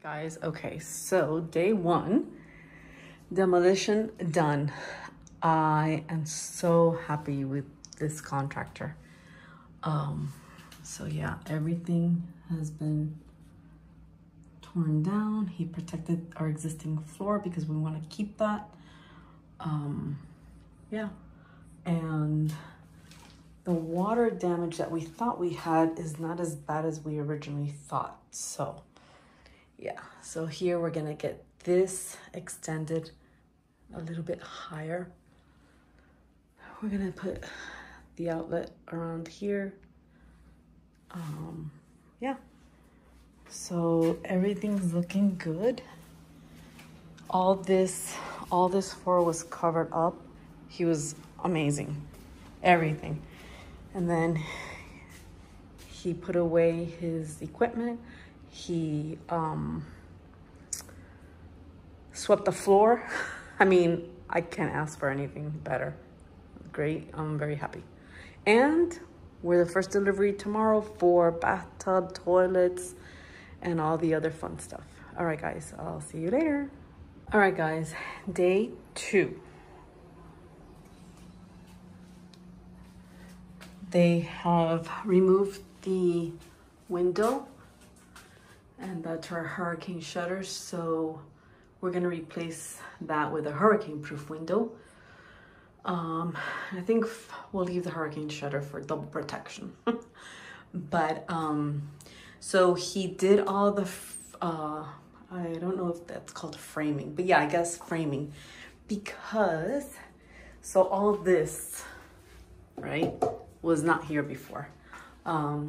Guys, okay, so day one, demolition done. I am so happy with this contractor. So yeah, everything has been torn down. He protected our existing floor because we want to keep that. Yeah, and the water damage that we thought we had is not as bad as we originally thought. So yeah, so here we're gonna get this extended a little bit higher. We're gonna put the outlet around here. Yeah, so everything's looking good. All this floor was covered up. He was amazing, everything. And then he put away his equipment. He swept the floor. I mean, I can't ask for anything better. Great, I'm very happy. And we're the first delivery tomorrow for bathtub, toilets, and all the other fun stuff. All right, guys, I'll see you later. All right, guys, day two. They have removed the window, and that's our hurricane shutters. So we're gonna replace that with a hurricane-proof window. I think we'll leave the hurricane shutter for double protection. But so he did all the I don't know if that's called framing, but yeah, I guess framing, because so all of this, right, was not here before.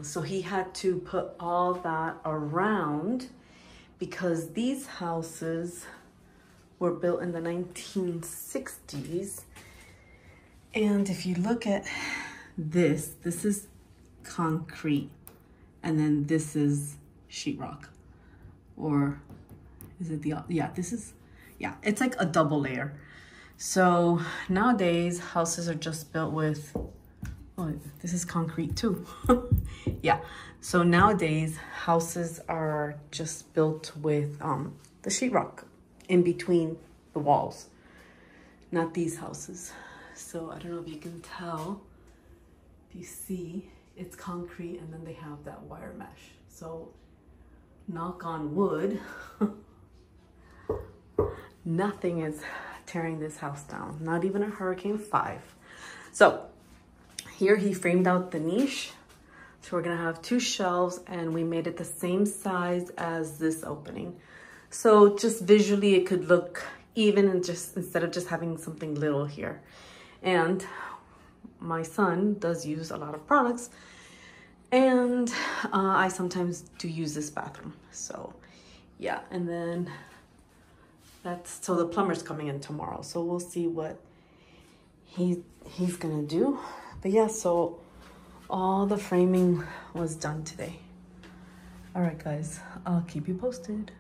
So he had to put all that around because these houses were built in the 1960s. And if you look at this is concrete, and then this is sheetrock, or is it the, yeah, this is, yeah, it's like a double layer. So nowadays houses are just built with, oh, this is concrete too. Yeah, so nowadays houses are just built with the sheetrock in between the walls, not these houses. So I don't know if you can tell, if you see, it's concrete and then they have that wire mesh. So knock on wood, nothing is tearing this house down, not even a Hurricane 5. So here he framed out the niche. So we're gonna have 2 shelves, and we made it the same size as this opening. So just visually it could look even, and just instead of just having something little here. And my son does use a lot of products, and I sometimes do use this bathroom. So yeah, and then so the plumber's coming in tomorrow, so we'll see what he's gonna do. But yeah, so all the framing was done today. All right, guys, I'll keep you posted.